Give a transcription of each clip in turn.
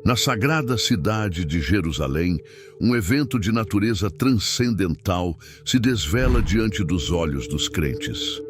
Na sagrada cidade de Jerusalém, um evento de natureza transcendental se desvela diante dos olhos dos crentes.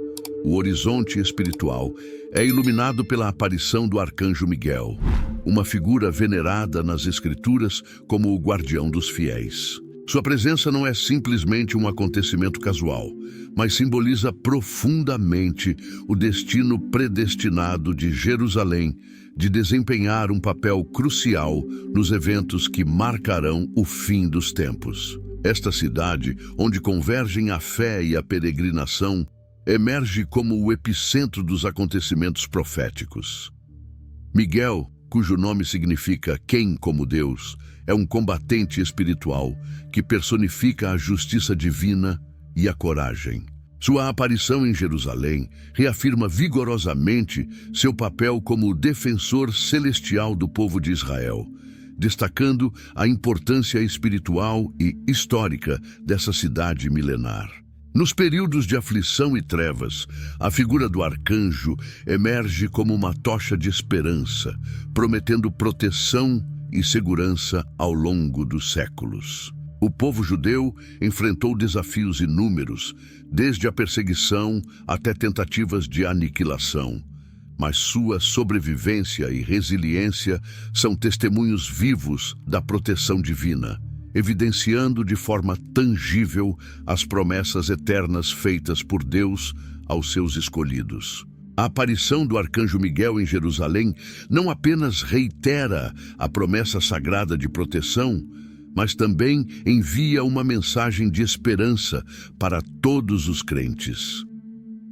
O horizonte espiritual é iluminado pela aparição do arcanjo Miguel, uma figura venerada nas Escrituras como o guardião dos fiéis. Sua presença não é simplesmente um acontecimento casual, mas simboliza profundamente o destino predestinado de Jerusalém de desempenhar um papel crucial nos eventos que marcarão o fim dos tempos. Esta cidade, onde convergem a fé e a peregrinação, emerge como o epicentro dos acontecimentos proféticos. Miguel, cujo nome significa quem como Deus, é um combatente espiritual que personifica a justiça divina e a coragem. Sua aparição em Jerusalém reafirma vigorosamente seu papel como defensor celestial do povo de Israel, destacando a importância espiritual e histórica dessa cidade milenar. Nos períodos de aflição e trevas, a figura do arcanjo emerge como uma tocha de esperança, prometendo proteção e segurança ao longo dos séculos. O povo judeu enfrentou desafios inúmeros, desde a perseguição até tentativas de aniquilação. Mas sua sobrevivência e resiliência são testemunhos vivos da proteção divina, evidenciando de forma tangível as promessas eternas feitas por Deus aos seus escolhidos. A aparição do arcanjo Miguel em Jerusalém não apenas reitera a promessa sagrada de proteção, mas também envia uma mensagem de esperança para todos os crentes.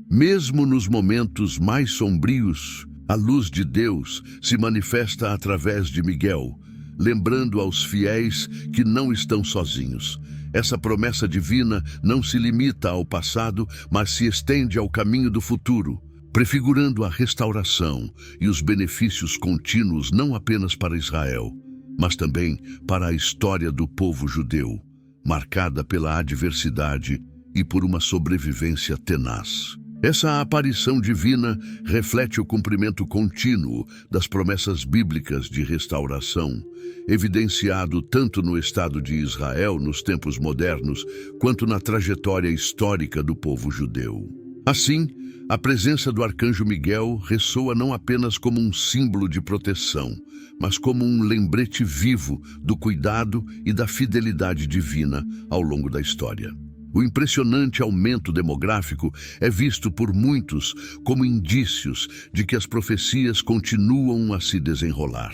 Mesmo nos momentos mais sombrios, a luz de Deus se manifesta através de Miguel, lembrando aos fiéis que não estão sozinhos. Essa promessa divina não se limita ao passado, mas se estende ao caminho do futuro, prefigurando a restauração e os benefícios contínuos não apenas para Israel, mas também para a história do povo judeu, marcada pela adversidade e por uma sobrevivência tenaz. Essa aparição divina reflete o cumprimento contínuo das promessas bíblicas de restauração, evidenciado tanto no Estado de Israel nos tempos modernos, quanto na trajetória histórica do povo judeu. Assim, a presença do arcanjo Miguel ressoa não apenas como um símbolo de proteção, mas como um lembrete vivo do cuidado e da fidelidade divina ao longo da história. O impressionante aumento demográfico é visto por muitos como indícios de que as profecias continuam a se desenrolar.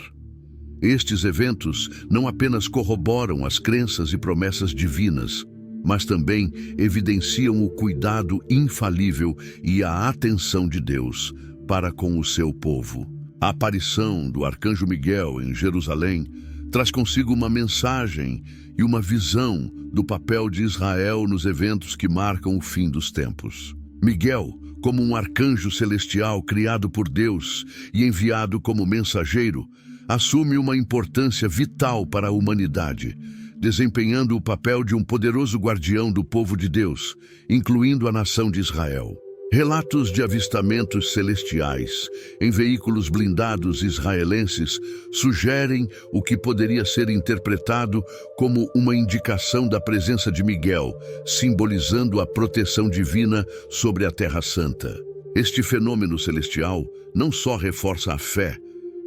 Estes eventos não apenas corroboram as crenças e promessas divinas, mas também evidenciam o cuidado infalível e a atenção de Deus para com o seu povo. A aparição do arcanjo Miguel em Jerusalém traz consigo uma mensagem e uma visão do papel de Israel nos eventos que marcam o fim dos tempos. Miguel, como um arcanjo celestial criado por Deus e enviado como mensageiro, assume uma importância vital para a humanidade, desempenhando o papel de um poderoso guardião do povo de Deus, incluindo a nação de Israel. Relatos de avistamentos celestiais em veículos blindados israelenses sugerem o que poderia ser interpretado como uma indicação da presença de Miguel, simbolizando a proteção divina sobre a Terra Santa. Este fenômeno celestial não só reforça a fé,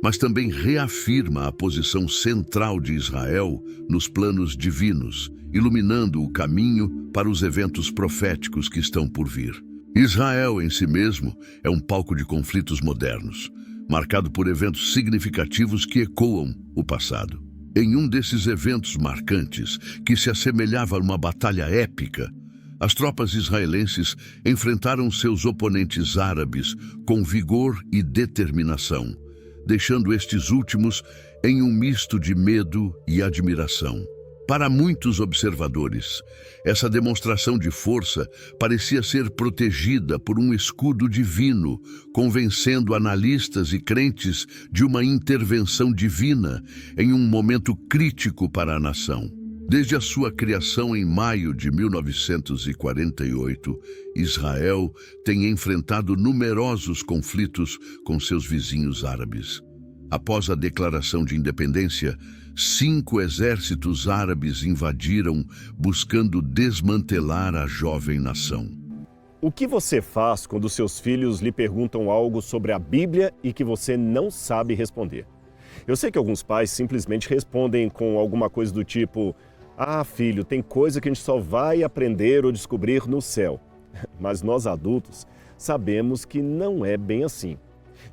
mas também reafirma a posição central de Israel nos planos divinos, iluminando o caminho para os eventos proféticos que estão por vir. Israel em si mesmo é um palco de conflitos modernos, marcado por eventos significativos que ecoam o passado. Em um desses eventos marcantes, que se assemelhava a uma batalha épica, as tropas israelenses enfrentaram seus oponentes árabes com vigor e determinação, deixando estes últimos em um misto de medo e admiração. Para muitos observadores, essa demonstração de força parecia ser protegida por um escudo divino, convencendo analistas e crentes de uma intervenção divina em um momento crítico para a nação. Desde a sua criação em maio de 1948, Israel tem enfrentado numerosos conflitos com seus vizinhos árabes. Após a declaração de independência, 5 exércitos árabes invadiram, buscando desmantelar a jovem nação. O que você faz quando seus filhos lhe perguntam algo sobre a Bíblia e que você não sabe responder? Eu sei que alguns pais simplesmente respondem com alguma coisa do tipo: "Ah, filho, tem coisa que a gente só vai aprender ou descobrir no céu." Mas nós adultos sabemos que não é bem assim.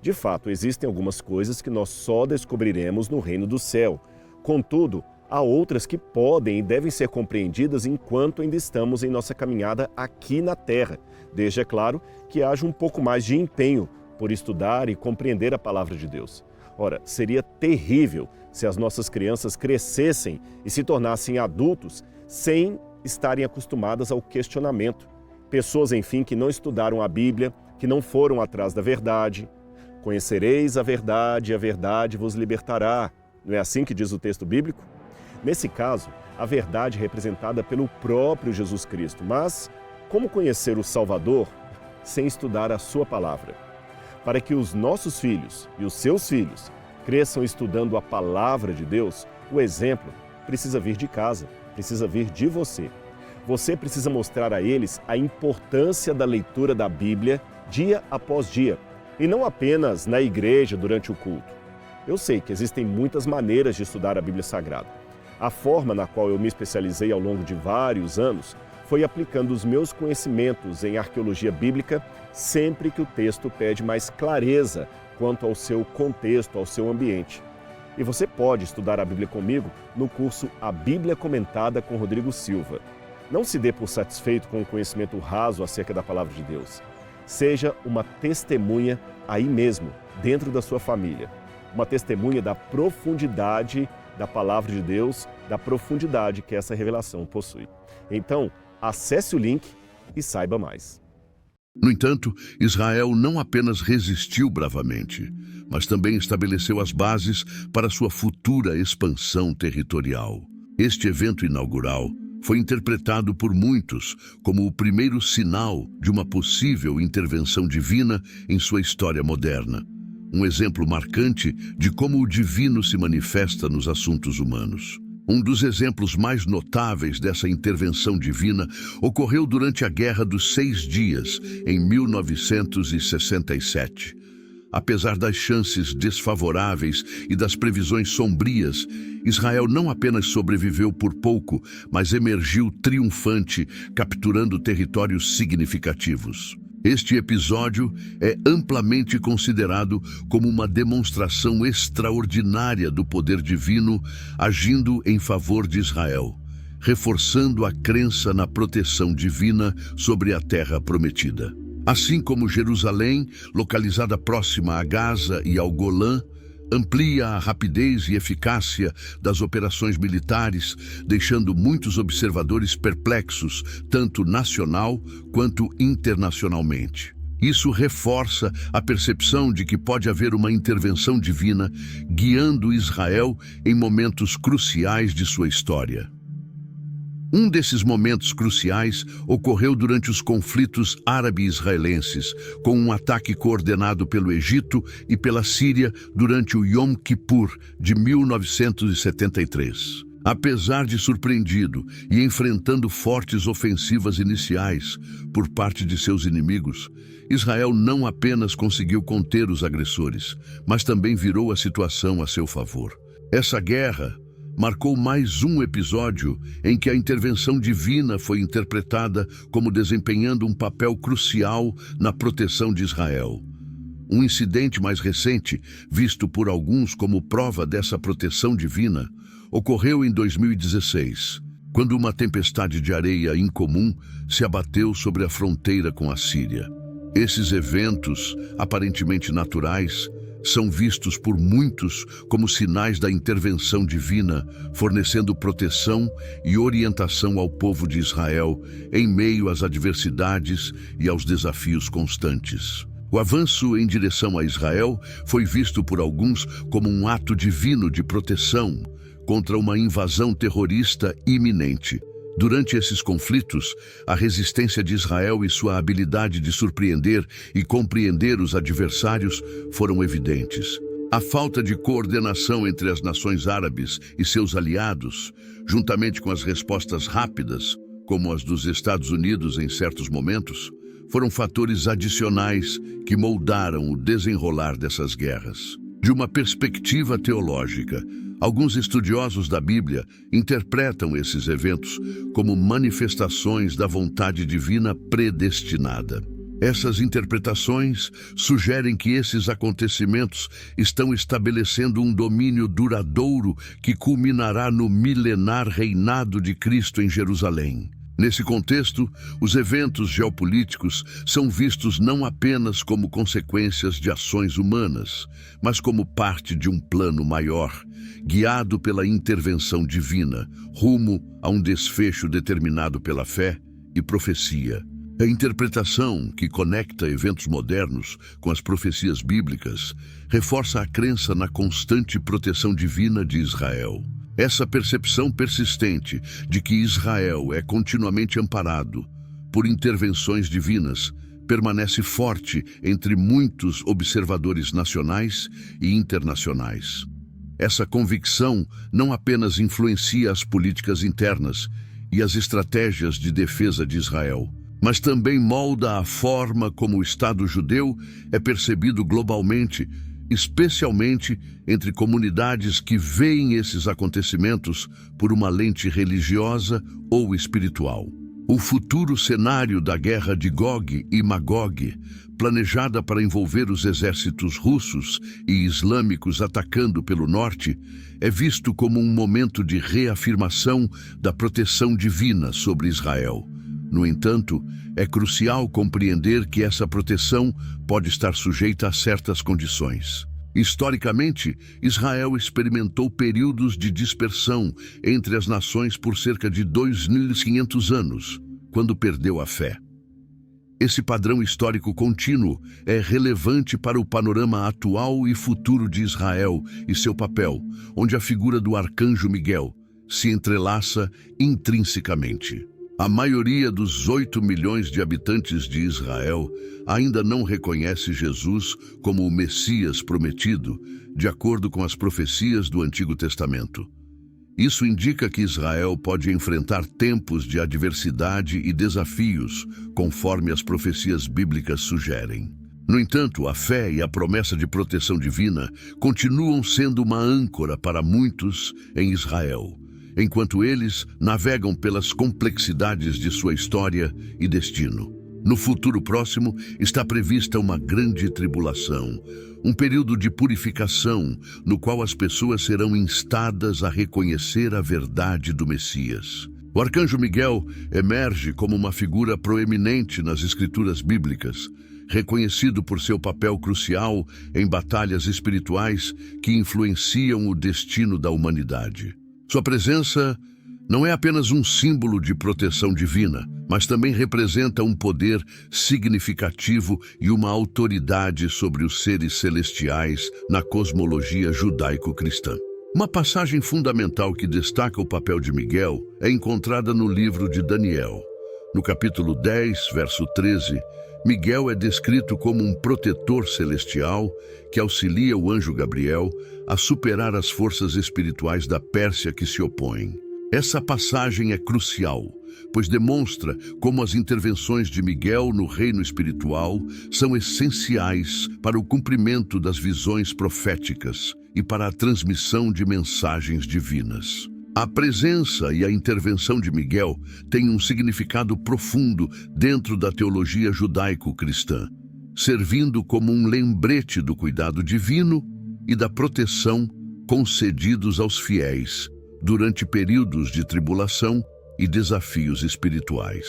De fato, existem algumas coisas que nós só descobriremos no reino do céu. Contudo, há outras que podem e devem ser compreendidas enquanto ainda estamos em nossa caminhada aqui na Terra, desde, é claro, que haja um pouco mais de empenho por estudar e compreender a palavra de Deus. Ora, seria terrível se as nossas crianças crescessem e se tornassem adultos sem estarem acostumadas ao questionamento. Pessoas, enfim, que não estudaram a Bíblia, que não foram atrás da verdade. Conhecereis a verdade vos libertará. Não é assim que diz o texto bíblico? Nesse caso, a verdade é representada pelo próprio Jesus Cristo. Mas como conhecer o Salvador sem estudar a sua palavra? Para que os nossos filhos e os seus filhos cresçam estudando a palavra de Deus, o exemplo precisa vir de casa, precisa vir de você. Você precisa mostrar a eles a importância da leitura da Bíblia dia após dia, e não apenas na igreja durante o culto. Eu sei que existem muitas maneiras de estudar a Bíblia Sagrada. A forma na qual eu me especializei ao longo de vários anos foi aplicando os meus conhecimentos em arqueologia bíblica sempre que o texto pede mais clareza quanto ao seu contexto, ao seu ambiente. E você pode estudar a Bíblia comigo no curso A Bíblia Comentada com Rodrigo Silva. Não se dê por satisfeito com o conhecimento raso acerca da palavra de Deus. Seja uma testemunha aí mesmo, dentro da sua família. Uma testemunha da profundidade da palavra de Deus, da profundidade que essa revelação possui. Então, acesse o link e saiba mais. No entanto, Israel não apenas resistiu bravamente, mas também estabeleceu as bases para sua futura expansão territorial. Este evento inaugural foi interpretado por muitos como o primeiro sinal de uma possível intervenção divina em sua história moderna. Um exemplo marcante de como o divino se manifesta nos assuntos humanos. Um dos exemplos mais notáveis dessa intervenção divina ocorreu durante a Guerra dos 6 Dias, em 1967. Apesar das chances desfavoráveis e das previsões sombrias, Israel não apenas sobreviveu por pouco, mas emergiu triunfante, capturando territórios significativos. Este episódio é amplamente considerado como uma demonstração extraordinária do poder divino agindo em favor de Israel, reforçando a crença na proteção divina sobre a terra prometida. Assim como Jerusalém, localizada próxima a Gaza e ao Golã, amplia a rapidez e eficácia das operações militares, deixando muitos observadores perplexos, tanto nacional quanto internacionalmente. Isso reforça a percepção de que pode haver uma intervenção divina guiando Israel em momentos cruciais de sua história. Um desses momentos cruciais ocorreu durante os conflitos árabe-israelenses, com um ataque coordenado pelo Egito e pela Síria durante o Yom Kippur de 1973. Apesar de surpreendido e enfrentando fortes ofensivas iniciais por parte de seus inimigos, Israel não apenas conseguiu conter os agressores, mas também virou a situação a seu favor. Essa guerra marcou mais um episódio em que a intervenção divina foi interpretada como desempenhando um papel crucial na proteção de Israel. Um incidente mais recente, visto por alguns como prova dessa proteção divina, ocorreu em 2016, quando uma tempestade de areia incomum se abateu sobre a fronteira com a Síria. Esses eventos, aparentemente naturais, são vistos por muitos como sinais da intervenção divina, fornecendo proteção e orientação ao povo de Israel em meio às adversidades e aos desafios constantes. O avanço em direção a Israel foi visto por alguns como um ato divino de proteção contra uma invasão terrorista iminente. Durante esses conflitos, a resistência de Israel e sua habilidade de surpreender e compreender os adversários foram evidentes. A falta de coordenação entre as nações árabes e seus aliados, juntamente com as respostas rápidas, como as dos Estados Unidos em certos momentos, foram fatores adicionais que moldaram o desenrolar dessas guerras. De uma perspectiva teológica, alguns estudiosos da Bíblia interpretam esses eventos como manifestações da vontade divina predestinada. Essas interpretações sugerem que esses acontecimentos estão estabelecendo um domínio duradouro que culminará no milenar reinado de Cristo em Jerusalém. Nesse contexto, os eventos geopolíticos são vistos não apenas como consequências de ações humanas, mas como parte de um plano maior, guiado pela intervenção divina, rumo a um desfecho determinado pela fé e profecia. A interpretação que conecta eventos modernos com as profecias bíblicas reforça a crença na constante proteção divina de Israel. Essa percepção persistente de que Israel é continuamente amparado por intervenções divinas permanece forte entre muitos observadores nacionais e internacionais. Essa convicção não apenas influencia as políticas internas e as estratégias de defesa de Israel, mas também molda a forma como o Estado judeu é percebido globalmente, especialmente entre comunidades que veem esses acontecimentos por uma lente religiosa ou espiritual. O futuro cenário da guerra de Gog e Magog, planejada para envolver os exércitos russos e islâmicos atacando pelo norte, é visto como um momento de reafirmação da proteção divina sobre Israel. No entanto, é crucial compreender que essa proteção pode estar sujeita a certas condições. Historicamente, Israel experimentou períodos de dispersão entre as nações por cerca de 2.500 anos, quando perdeu a fé. Esse padrão histórico contínuo é relevante para o panorama atual e futuro de Israel e seu papel, onde a figura do arcanjo Miguel se entrelaça intrinsecamente. A maioria dos 8 milhões de habitantes de Israel ainda não reconhece Jesus como o Messias prometido, de acordo com as profecias do Antigo Testamento. Isso indica que Israel pode enfrentar tempos de adversidade e desafios, conforme as profecias bíblicas sugerem. No entanto, a fé e a promessa de proteção divina continuam sendo uma âncora para muitos em Israel, enquanto eles navegam pelas complexidades de sua história e destino. No futuro próximo está prevista uma grande tribulação, um período de purificação no qual as pessoas serão instadas a reconhecer a verdade do Messias. O arcanjo Miguel emerge como uma figura proeminente nas escrituras bíblicas, reconhecido por seu papel crucial em batalhas espirituais que influenciam o destino da humanidade. Sua presença não é apenas um símbolo de proteção divina, mas também representa um poder significativo e uma autoridade sobre os seres celestiais na cosmologia judaico-cristã. Uma passagem fundamental que destaca o papel de Miguel é encontrada no livro de Daniel. No capítulo 10, verso 13, Miguel é descrito como um protetor celestial que auxilia o anjo Gabriel a superar as forças espirituais da Pérsia que se opõem. Essa passagem é crucial, pois demonstra como as intervenções de Miguel no reino espiritual são essenciais para o cumprimento das visões proféticas e para a transmissão de mensagens divinas. A presença e a intervenção de Miguel têm um significado profundo dentro da teologia judaico-cristã, servindo como um lembrete do cuidado divino e da proteção concedidos aos fiéis durante períodos de tribulação e desafios espirituais.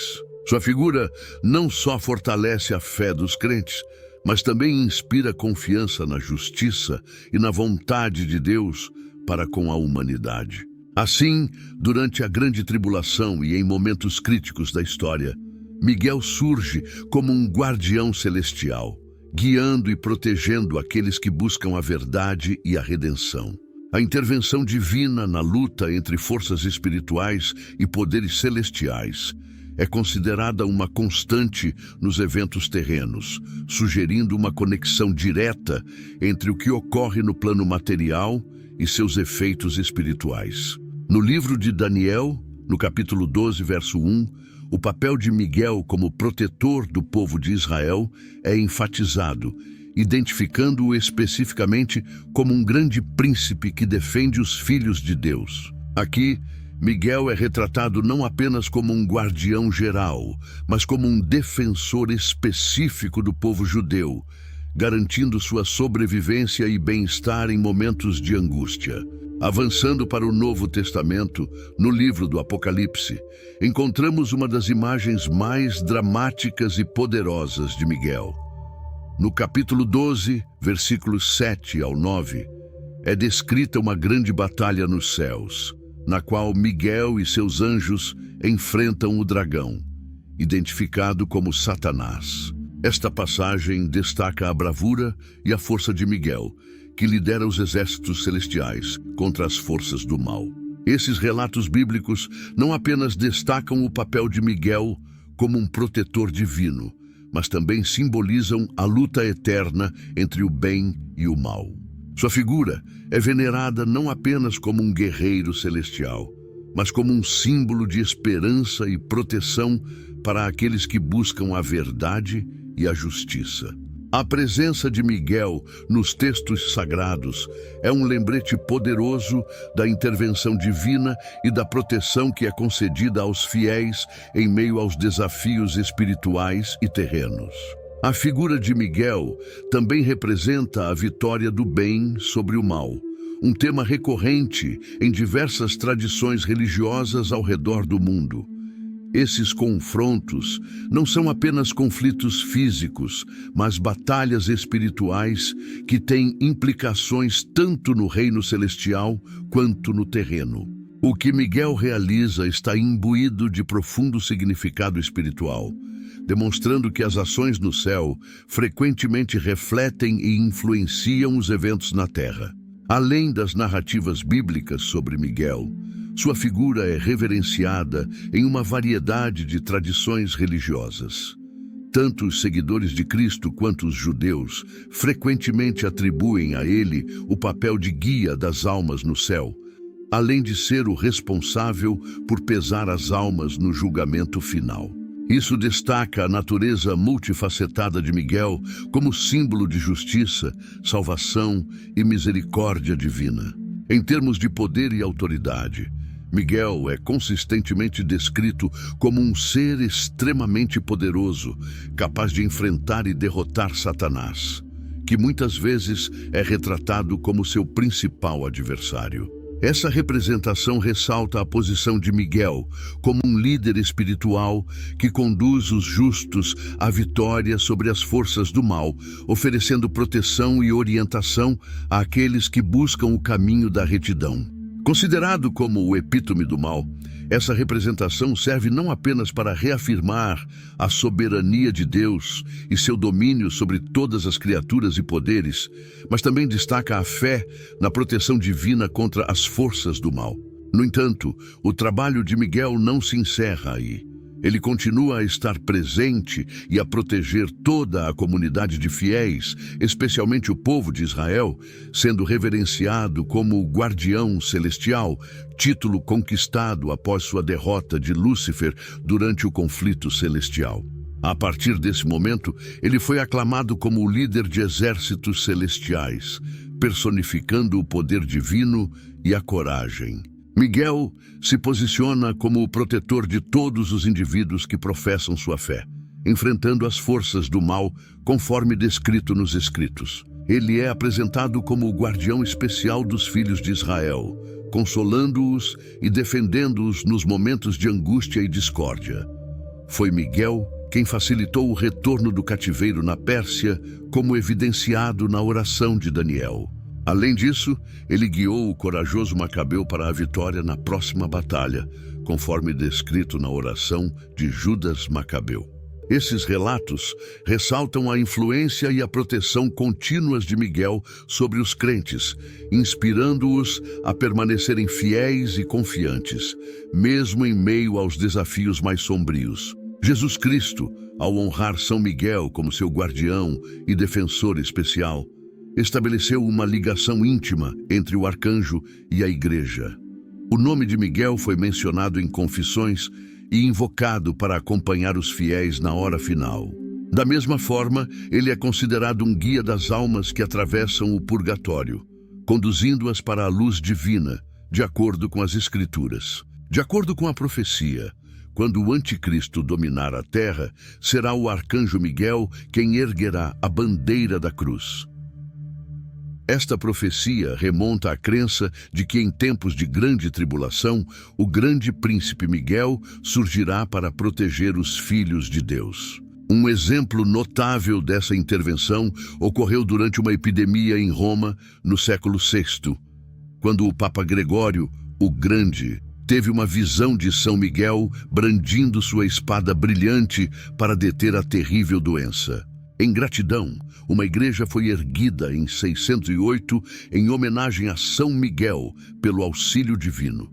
Sua figura não só fortalece a fé dos crentes, mas também inspira confiança na justiça e na vontade de Deus para com a humanidade. Assim, durante a grande tribulação e em momentos críticos da história, Miguel surge como um guardião celestial, guiando e protegendo aqueles que buscam a verdade e a redenção. A intervenção divina na luta entre forças espirituais e poderes celestiais é considerada uma constante nos eventos terrenos, sugerindo uma conexão direta entre o que ocorre no plano material e seus efeitos espirituais. No livro de Daniel, no capítulo 12, verso 1, o papel de Miguel como protetor do povo de Israel é enfatizado, identificando-o especificamente como um grande príncipe que defende os filhos de Deus. Aqui, Miguel é retratado não apenas como um guardião geral, mas como um defensor específico do povo judeu, garantindo sua sobrevivência e bem-estar em momentos de angústia. Avançando para o Novo Testamento, no livro do Apocalipse, encontramos uma das imagens mais dramáticas e poderosas de Miguel. No capítulo 12, versículos 7 ao 9, é descrita uma grande batalha nos céus, na qual Miguel e seus anjos enfrentam o dragão, identificado como Satanás. Esta passagem destaca a bravura e a força de Miguel, que lidera os exércitos celestiais contra as forças do mal. Esses relatos bíblicos não apenas destacam o papel de Miguel como um protetor divino, mas também simbolizam a luta eterna entre o bem e o mal. Sua figura é venerada não apenas como um guerreiro celestial, mas como um símbolo de esperança e proteção para aqueles que buscam a verdade e a justiça. A presença de Miguel nos textos sagrados é um lembrete poderoso da intervenção divina e da proteção que é concedida aos fiéis em meio aos desafios espirituais e terrenos. A figura de Miguel também representa a vitória do bem sobre o mal, um tema recorrente em diversas tradições religiosas ao redor do mundo. Esses confrontos não são apenas conflitos físicos, mas batalhas espirituais que têm implicações tanto no reino celestial quanto no terreno. O que Miguel realiza está imbuído de profundo significado espiritual, demonstrando que as ações no céu frequentemente refletem e influenciam os eventos na terra. Além das narrativas bíblicas sobre Miguel, sua figura é reverenciada em uma variedade de tradições religiosas. Tanto os seguidores de Cristo quanto os judeus frequentemente atribuem a ele o papel de guia das almas no céu, além de ser o responsável por pesar as almas no julgamento final. Isso destaca a natureza multifacetada de Miguel como símbolo de justiça, salvação e misericórdia divina. Em termos de poder e autoridade, Miguel é consistentemente descrito como um ser extremamente poderoso, capaz de enfrentar e derrotar Satanás, que muitas vezes é retratado como seu principal adversário. Essa representação ressalta a posição de Miguel como um líder espiritual que conduz os justos à vitória sobre as forças do mal, oferecendo proteção e orientação àqueles que buscam o caminho da retidão. Considerado como o epítome do mal, essa representação serve não apenas para reafirmar a soberania de Deus e seu domínio sobre todas as criaturas e poderes, mas também destaca a fé na proteção divina contra as forças do mal. No entanto, o trabalho de Miguel não se encerra aí. Ele continua a estar presente e a proteger toda a comunidade de fiéis, especialmente o povo de Israel, sendo reverenciado como o guardião celestial, título conquistado após sua derrota de Lúcifer durante o conflito celestial. A partir desse momento, ele foi aclamado como o líder de exércitos celestiais, personificando o poder divino e a coragem. Miguel se posiciona como o protetor de todos os indivíduos que professam sua fé, enfrentando as forças do mal conforme descrito nos Escritos. Ele é apresentado como o guardião especial dos filhos de Israel, consolando-os e defendendo-os nos momentos de angústia e discórdia. Foi Miguel quem facilitou o retorno do cativeiro na Pérsia, como evidenciado na oração de Daniel. Além disso, ele guiou o corajoso Macabeu para a vitória na próxima batalha, conforme descrito na oração de Judas Macabeu. Esses relatos ressaltam a influência e a proteção contínuas de Miguel sobre os crentes, inspirando-os a permanecerem fiéis e confiantes, mesmo em meio aos desafios mais sombrios. Jesus Cristo, ao honrar São Miguel como seu guardião e defensor especial, estabeleceu uma ligação íntima entre o arcanjo e a igreja. O nome de Miguel foi mencionado em confissões e invocado para acompanhar os fiéis na hora final. Da mesma forma, ele é considerado um guia das almas que atravessam o purgatório, conduzindo-as para a luz divina, de acordo com as Escrituras. De acordo com a profecia, quando o anticristo dominar a terra, será o arcanjo Miguel quem erguerá a bandeira da cruz. Esta profecia remonta à crença de que em tempos de grande tribulação, o grande príncipe Miguel surgirá para proteger os filhos de Deus. Um exemplo notável dessa intervenção ocorreu durante uma epidemia em Roma, no século VI, quando o Papa Gregório, o Grande, teve uma visão de São Miguel brandindo sua espada brilhante para deter a terrível doença. Em gratidão, uma igreja foi erguida em 608 em homenagem a São Miguel pelo auxílio divino.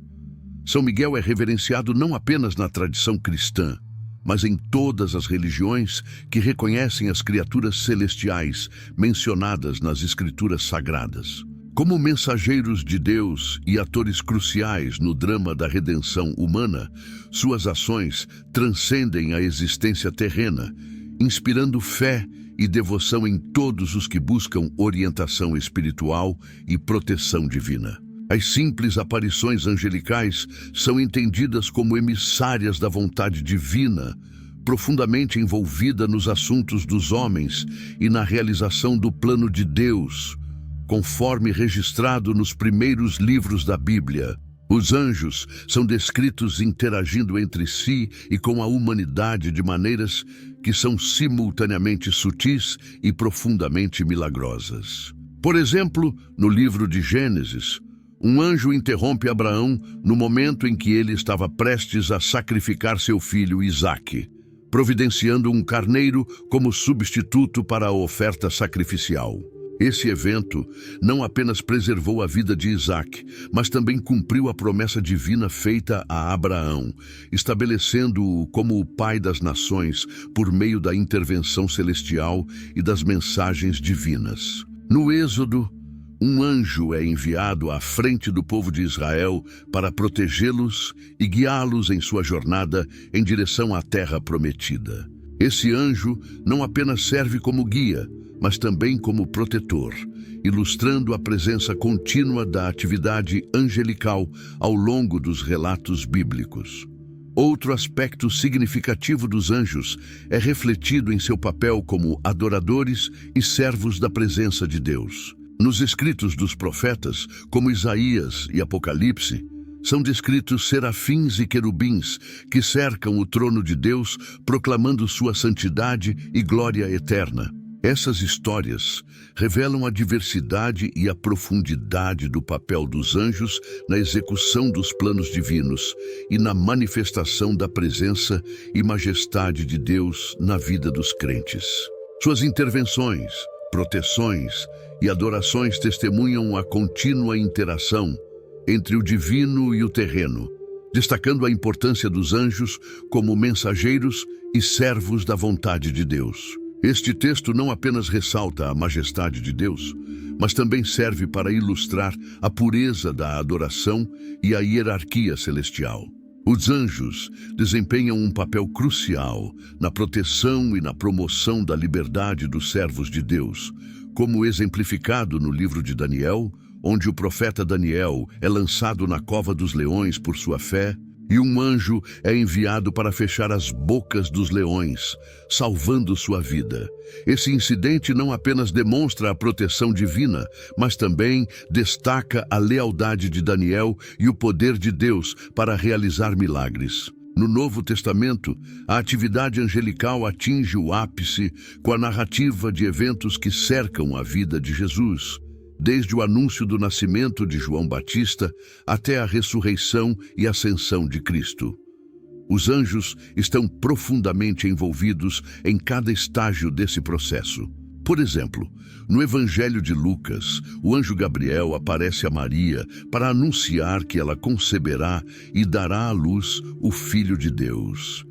São Miguel é reverenciado não apenas na tradição cristã, mas em todas as religiões que reconhecem as criaturas celestiais mencionadas nas Escrituras Sagradas. Como mensageiros de Deus e atores cruciais no drama da redenção humana, suas ações transcendem a existência terrena, inspirando fé e devoção em todos os que buscam orientação espiritual e proteção divina. As simples aparições angelicais são entendidas como emissárias da vontade divina, profundamente envolvida nos assuntos dos homens e na realização do plano de Deus, conforme registrado nos primeiros livros da Bíblia. Os anjos são descritos interagindo entre si e com a humanidade de maneiras que são simultaneamente sutis e profundamente milagrosas. Por exemplo, no livro de Gênesis, um anjo interrompe Abraão no momento em que ele estava prestes a sacrificar seu filho Isaque, providenciando um carneiro como substituto para a oferta sacrificial. Esse evento não apenas preservou a vida de Isaque, mas também cumpriu a promessa divina feita a Abraão, estabelecendo-o como o pai das nações por meio da intervenção celestial e das mensagens divinas. No Êxodo, um anjo é enviado à frente do povo de Israel para protegê-los e guiá-los em sua jornada em direção à terra prometida. Esse anjo não apenas serve como guia, mas também como protetor, ilustrando a presença contínua da atividade angelical ao longo dos relatos bíblicos. Outro aspecto significativo dos anjos é refletido em seu papel como adoradores e servos da presença de Deus. Nos escritos dos profetas, como Isaías e Apocalipse, são descritos serafins e querubins que cercam o trono de Deus, proclamando sua santidade e glória eterna. Essas histórias revelam a diversidade e a profundidade do papel dos anjos na execução dos planos divinos e na manifestação da presença e majestade de Deus na vida dos crentes. Suas intervenções, proteções e adorações testemunham a contínua interação entre o divino e o terreno, destacando a importância dos anjos como mensageiros e servos da vontade de Deus. Este texto não apenas ressalta a majestade de Deus, mas também serve para ilustrar a pureza da adoração e a hierarquia celestial. Os anjos desempenham um papel crucial na proteção e na promoção da liberdade dos servos de Deus, como exemplificado no livro de Daniel, onde o profeta Daniel é lançado na cova dos leões por sua fé, e um anjo é enviado para fechar as bocas dos leões, salvando sua vida. Esse incidente não apenas demonstra a proteção divina, mas também destaca a lealdade de Daniel e o poder de Deus para realizar milagres. No Novo Testamento, a atividade angelical atinge o ápice com a narrativa de eventos que cercam a vida de Jesus, desde o anúncio do nascimento de João Batista até a ressurreição e ascensão de Cristo. Os anjos estão profundamente envolvidos em cada estágio desse processo. Por exemplo, no Evangelho de Lucas, o anjo Gabriel aparece a Maria para anunciar que ela conceberá e dará à luz o Filho de Deus.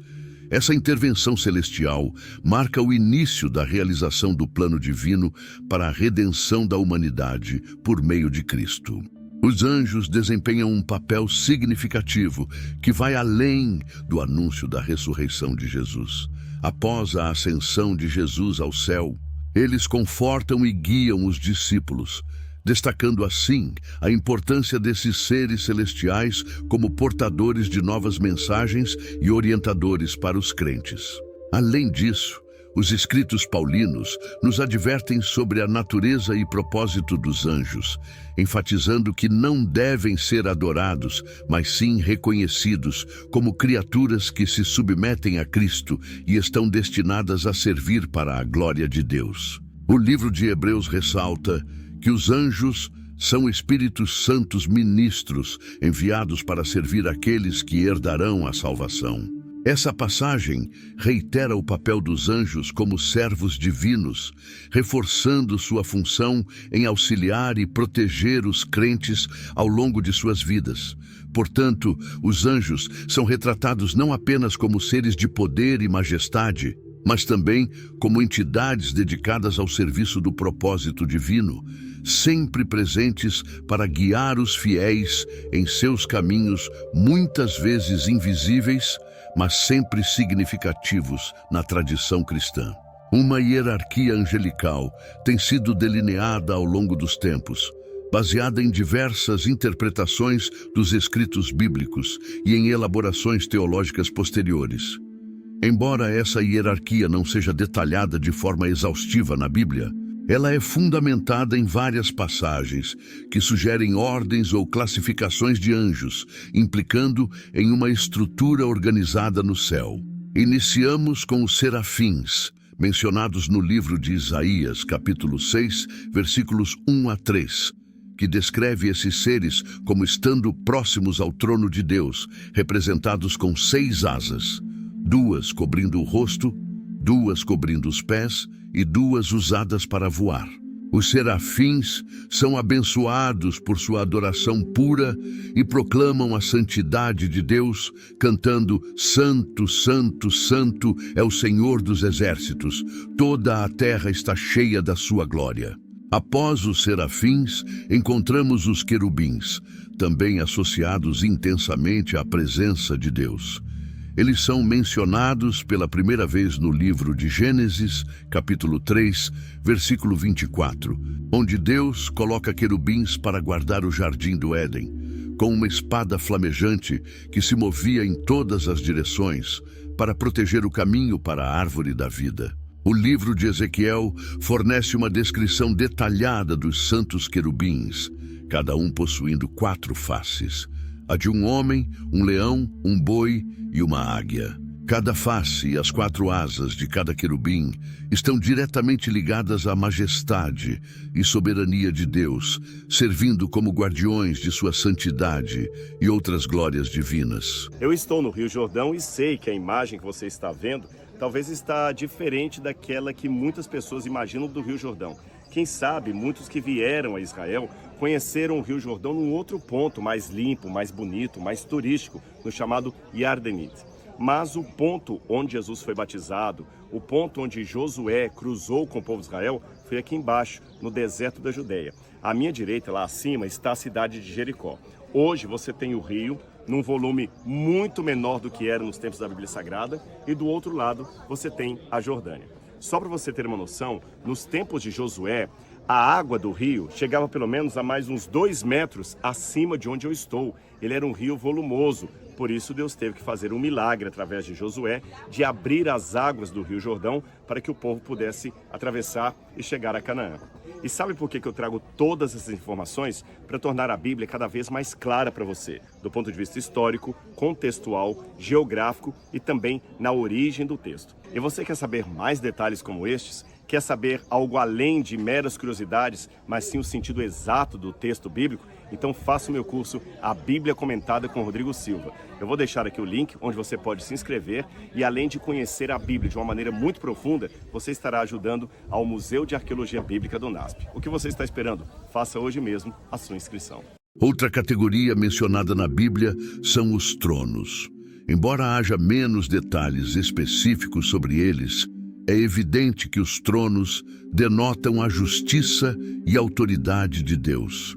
Essa intervenção celestial marca o início da realização do plano divino para a redenção da humanidade por meio de Cristo. Os anjos desempenham um papel significativo que vai além do anúncio da ressurreição de Jesus. Após a ascensão de Jesus ao céu, eles confortam e guiam os discípulos, destacando assim a importância desses seres celestiais como portadores de novas mensagens e orientadores para os crentes. Além disso, os escritos paulinos nos advertem sobre a natureza e propósito dos anjos, enfatizando que não devem ser adorados, mas sim reconhecidos como criaturas que se submetem a Cristo e estão destinadas a servir para a glória de Deus. O livro de Hebreus ressalta que os anjos são Espíritos Santos ministros enviados para servir aqueles que herdarão a salvação. Essa passagem reitera o papel dos anjos como servos divinos, reforçando sua função em auxiliar e proteger os crentes ao longo de suas vidas. Portanto, os anjos são retratados não apenas como seres de poder e majestade, mas também como entidades dedicadas ao serviço do propósito divino, sempre presentes para guiar os fiéis em seus caminhos, muitas vezes invisíveis, mas sempre significativos na tradição cristã. Uma hierarquia angelical tem sido delineada ao longo dos tempos, baseada em diversas interpretações dos escritos bíblicos e em elaborações teológicas posteriores. Embora essa hierarquia não seja detalhada de forma exaustiva na Bíblia, ela é fundamentada em várias passagens que sugerem ordens ou classificações de anjos, implicando em uma estrutura organizada no céu. Iniciamos com os serafins, mencionados no livro de Isaías, capítulo 6, versículos 1 a 3, que descreve esses seres como estando próximos ao trono de Deus, representados com 6 asas, 2 cobrindo o rosto, 2 cobrindo os pés e 2 usadas para voar. Os serafins são abençoados por sua adoração pura e proclamam a santidade de Deus, cantando: Santo, Santo, Santo é o Senhor dos exércitos, toda a terra está cheia da sua glória. Após os serafins, encontramos os querubins, também associados intensamente à presença de Deus. Eles são mencionados pela primeira vez no livro de Gênesis, capítulo 3, versículo 24, onde Deus coloca querubins para guardar o jardim do Éden, com uma espada flamejante que se movia em todas as direções para proteger o caminho para a árvore da vida. O livro de Ezequiel fornece uma descrição detalhada dos santos querubins, cada um possuindo 4 faces: a de um homem, um leão, um boi e uma águia. Cada face e as 4 asas de cada querubim estão diretamente ligadas à majestade e soberania de Deus, servindo como guardiões de sua santidade e outras glórias divinas. Eu estou no Rio Jordão e sei que a imagem que você está vendo talvez está diferente daquela que muitas pessoas imaginam do Rio Jordão. Quem sabe, muitos que vieram a Israel conheceram o Rio Jordão num outro ponto mais limpo, mais bonito, mais turístico, no chamado Yardenit. Mas o ponto onde Jesus foi batizado, o ponto onde Josué cruzou com o povo de Israel, foi aqui embaixo, no deserto da Judéia. À minha direita, lá acima, está a cidade de Jericó. Hoje você tem o rio, num volume muito menor do que era nos tempos da Bíblia Sagrada, e do outro lado você tem a Jordânia. Só para você ter uma noção, nos tempos de Josué, a água do rio chegava pelo menos a mais uns 2 metros acima de onde eu estou. Ele era um rio volumoso, por isso Deus teve que fazer um milagre através de Josué, de abrir as águas do Rio Jordão para que o povo pudesse atravessar e chegar a Canaã. E sabe por que eu trago todas essas informações? Para tornar a Bíblia cada vez mais clara para você, do ponto de vista histórico, contextual, geográfico e também na origem do texto. E você quer saber mais detalhes como estes? Quer saber algo além de meras curiosidades, mas sim o sentido exato do texto bíblico? Então faça o meu curso A Bíblia Comentada com Rodrigo Silva. Eu vou deixar aqui o link onde você pode se inscrever e, além de conhecer a Bíblia de uma maneira muito profunda, você estará ajudando ao Museu de Arqueologia Bíblica do NASP. O que você está esperando? Faça hoje mesmo a sua inscrição. Outra categoria mencionada na Bíblia são os tronos. Embora haja menos detalhes específicos sobre eles, é evidente que os tronos denotam a justiça e autoridade de Deus.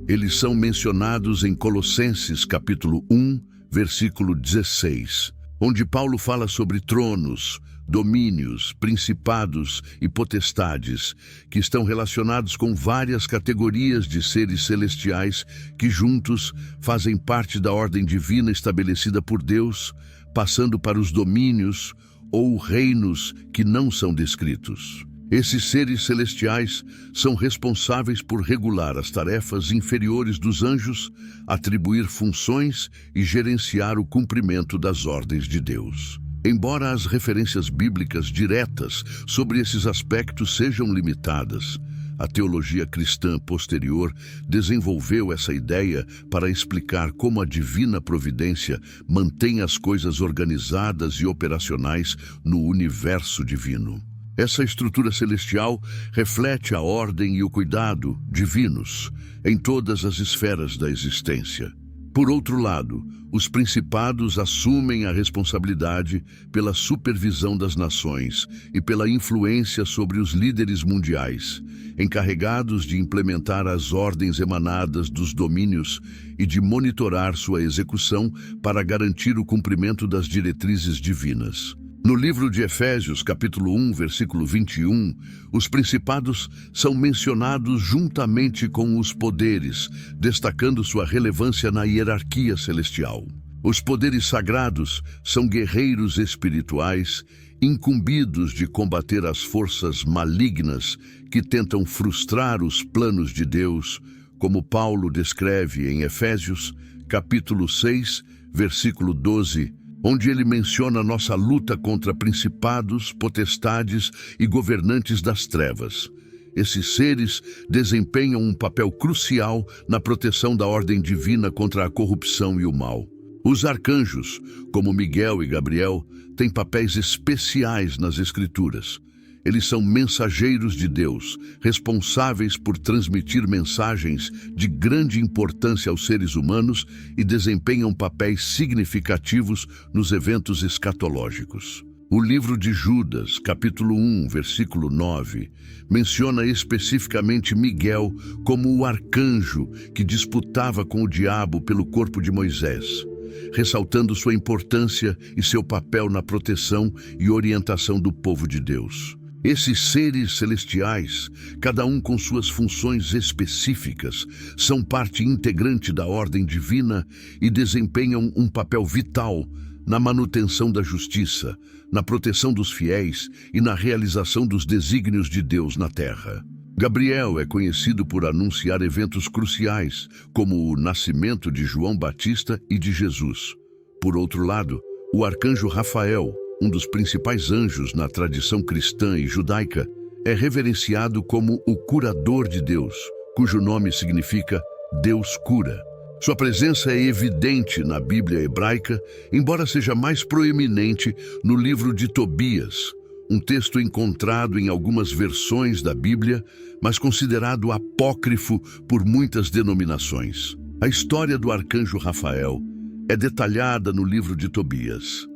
Eles são mencionados em Colossenses capítulo 1, versículo 16, onde Paulo fala sobre tronos, domínios, principados e potestades, que estão relacionados com várias categorias de seres celestiais que juntos fazem parte da ordem divina estabelecida por Deus, passando para os domínios ou reinos que não são descritos. Esses seres celestiais são responsáveis por regular as tarefas inferiores dos anjos, atribuir funções e gerenciar o cumprimento das ordens de Deus. Embora as referências bíblicas diretas sobre esses aspectos sejam limitadas, a teologia cristã posterior desenvolveu essa ideia para explicar como a divina providência mantém as coisas organizadas e operacionais no universo divino. Essa estrutura celestial reflete a ordem e o cuidado divinos em todas as esferas da existência. Por outro lado, os principados assumem a responsabilidade pela supervisão das nações e pela influência sobre os líderes mundiais, encarregados de implementar as ordens emanadas dos domínios e de monitorar sua execução para garantir o cumprimento das diretrizes divinas. No livro de Efésios, capítulo 1, versículo 21, os principados são mencionados juntamente com os poderes, destacando sua relevância na hierarquia celestial. Os poderes sagrados são guerreiros espirituais, incumbidos de combater as forças malignas que tentam frustrar os planos de Deus, como Paulo descreve em Efésios, capítulo 6, versículo 12, onde ele menciona nossa luta contra principados, potestades e governantes das trevas. Esses seres desempenham um papel crucial na proteção da ordem divina contra a corrupção e o mal. Os arcanjos, como Miguel e Gabriel, têm papéis especiais nas Escrituras. Eles são mensageiros de Deus, responsáveis por transmitir mensagens de grande importância aos seres humanos e desempenham papéis significativos nos eventos escatológicos. O livro de Judas, capítulo 1, versículo 9, menciona especificamente Miguel como o arcanjo que disputava com o diabo pelo corpo de Moisés, ressaltando sua importância e seu papel na proteção e orientação do povo de Deus. Esses seres celestiais, cada um com suas funções específicas, são parte integrante da ordem divina e desempenham um papel vital na manutenção da justiça, na proteção dos fiéis e na realização dos desígnios de Deus na terra. Gabriel é conhecido por anunciar eventos cruciais, como o nascimento de João Batista e de Jesus. Por outro lado, o arcanjo Rafael, um dos principais anjos na tradição cristã e judaica, é reverenciado como o curador de Deus, cujo nome significa Deus cura. Sua presença é evidente na Bíblia hebraica, embora seja mais proeminente no livro de Tobias, um texto encontrado em algumas versões da Bíblia, mas considerado apócrifo por muitas denominações. A história do arcanjo Rafael é detalhada no livro de Tobias.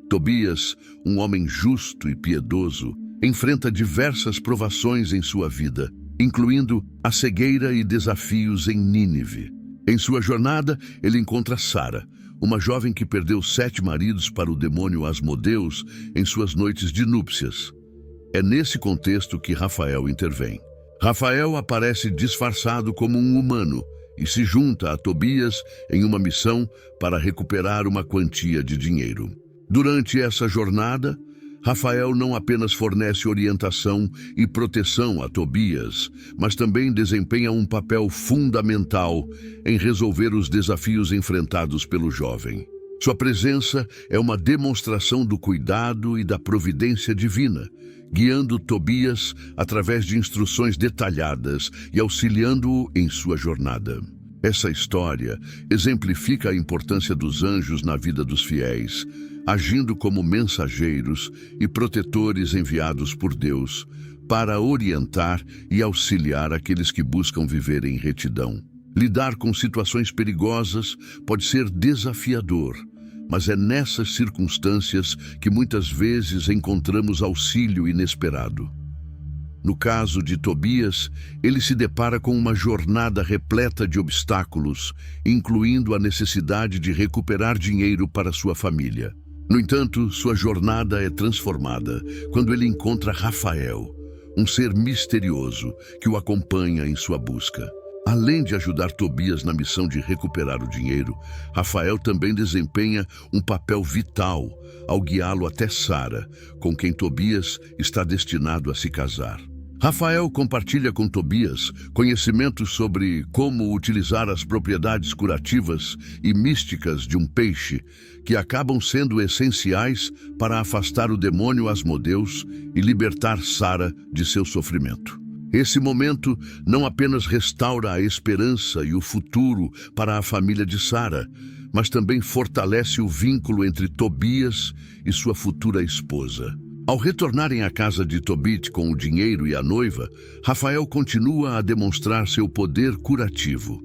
Tobias, um homem justo e piedoso, enfrenta diversas provações em sua vida, incluindo a cegueira e desafios em Nínive. Em sua jornada, ele encontra Sara, uma jovem que perdeu 7 maridos para o demônio Asmodeus em suas noites de núpcias. É nesse contexto que Rafael intervém. Rafael aparece disfarçado como um humano e se junta a Tobias em uma missão para recuperar uma quantia de dinheiro. Durante essa jornada, Rafael não apenas fornece orientação e proteção a Tobias, mas também desempenha um papel fundamental em resolver os desafios enfrentados pelo jovem. Sua presença é uma demonstração do cuidado e da providência divina, guiando Tobias através de instruções detalhadas e auxiliando-o em sua jornada. Essa história exemplifica a importância dos anjos na vida dos fiéis, agindo como mensageiros e protetores enviados por Deus para orientar e auxiliar aqueles que buscam viver em retidão. Lidar com situações perigosas pode ser desafiador, mas é nessas circunstâncias que muitas vezes encontramos auxílio inesperado. No caso de Tobias, ele se depara com uma jornada repleta de obstáculos, incluindo a necessidade de recuperar dinheiro para sua família. No entanto, sua jornada é transformada quando ele encontra Rafael, um ser misterioso que o acompanha em sua busca. Além de ajudar Tobias na missão de recuperar o dinheiro, Rafael também desempenha um papel vital ao guiá-lo até Sara, com quem Tobias está destinado a se casar. Rafael compartilha com Tobias conhecimentos sobre como utilizar as propriedades curativas e místicas de um peixe, que acabam sendo essenciais para afastar o demônio Asmodeus e libertar Sara de seu sofrimento. Esse momento não apenas restaura a esperança e o futuro para a família de Sara, mas também fortalece o vínculo entre Tobias e sua futura esposa. Ao retornarem à casa de Tobit com o dinheiro e a noiva, Rafael continua a demonstrar seu poder curativo.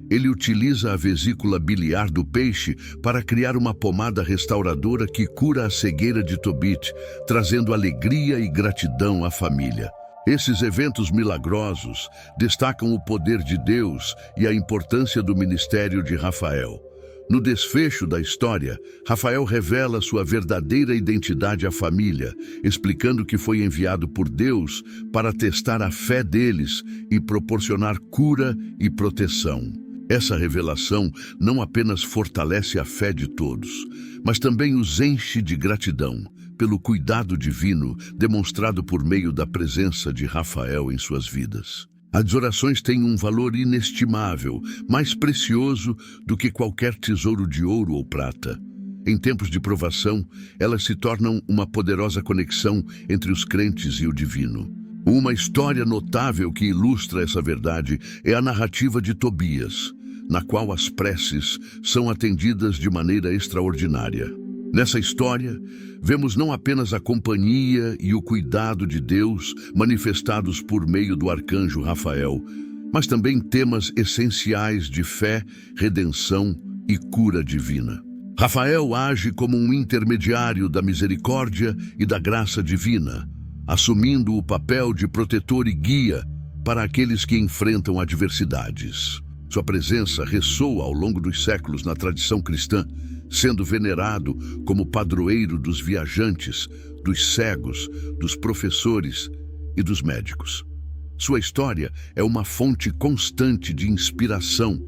Ele utiliza a vesícula biliar do peixe para criar uma pomada restauradora que cura a cegueira de Tobit, trazendo alegria e gratidão à família. Esses eventos milagrosos destacam o poder de Deus e a importância do ministério de Rafael. No desfecho da história, Rafael revela sua verdadeira identidade à família, explicando que foi enviado por Deus para testar a fé deles e proporcionar cura e proteção. Essa revelação não apenas fortalece a fé de todos, mas também os enche de gratidão pelo cuidado divino demonstrado por meio da presença de Rafael em suas vidas. As orações têm um valor inestimável, mais precioso do que qualquer tesouro de ouro ou prata. Em tempos de provação, elas se tornam uma poderosa conexão entre os crentes e o divino. Uma história notável que ilustra essa verdade é a narrativa de Tobias, na qual as preces são atendidas de maneira extraordinária. Nessa história, vemos não apenas a companhia e o cuidado de Deus manifestados por meio do arcanjo Rafael, mas também temas essenciais de fé, redenção e cura divina. Rafael age como um intermediário da misericórdia e da graça divina, assumindo o papel de protetor e guia para aqueles que enfrentam adversidades. Sua presença ressoa ao longo dos séculos na tradição cristã, sendo venerado como padroeiro dos viajantes, dos cegos, dos professores e dos médicos. Sua história é uma fonte constante de inspiração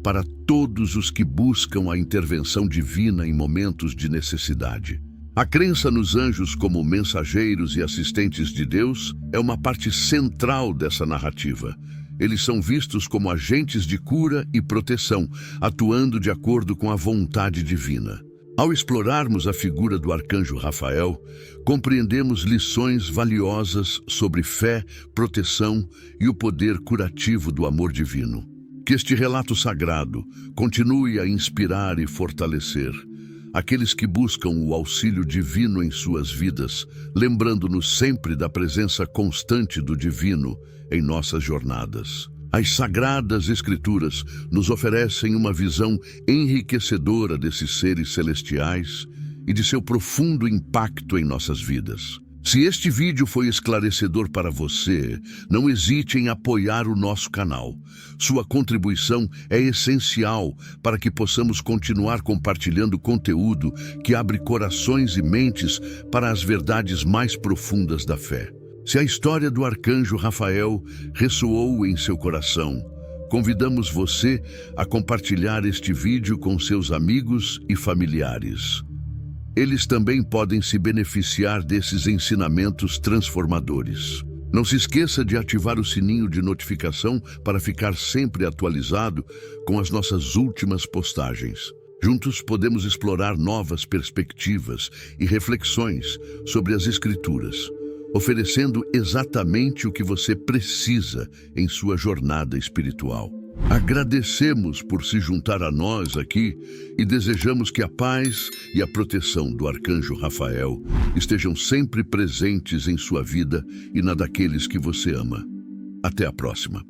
para todos os que buscam a intervenção divina em momentos de necessidade. A crença nos anjos como mensageiros e assistentes de Deus é uma parte central dessa narrativa. Eles são vistos como agentes de cura e proteção, atuando de acordo com a vontade divina. Ao explorarmos a figura do arcanjo Rafael, compreendemos lições valiosas sobre fé, proteção e o poder curativo do amor divino. Que este relato sagrado continue a inspirar e fortalecer aqueles que buscam o auxílio divino em suas vidas, lembrando-nos sempre da presença constante do divino em nossas jornadas. As Sagradas Escrituras nos oferecem uma visão enriquecedora desses seres celestiais e de seu profundo impacto em nossas vidas. Se este vídeo foi esclarecedor para você, não hesite em apoiar o nosso canal. Sua contribuição é essencial para que possamos continuar compartilhando conteúdo que abre corações e mentes para as verdades mais profundas da fé. Se a história do arcanjo Rafael ressoou em seu coração, convidamos você a compartilhar este vídeo com seus amigos e familiares. Eles também podem se beneficiar desses ensinamentos transformadores. Não se esqueça de ativar o sininho de notificação para ficar sempre atualizado com as nossas últimas postagens. Juntos podemos explorar novas perspectivas e reflexões sobre as Escrituras, oferecendo exatamente o que você precisa em sua jornada espiritual. Agradecemos por se juntar a nós aqui e desejamos que a paz e a proteção do Arcanjo Rafael estejam sempre presentes em sua vida e na daqueles que você ama. Até a próxima.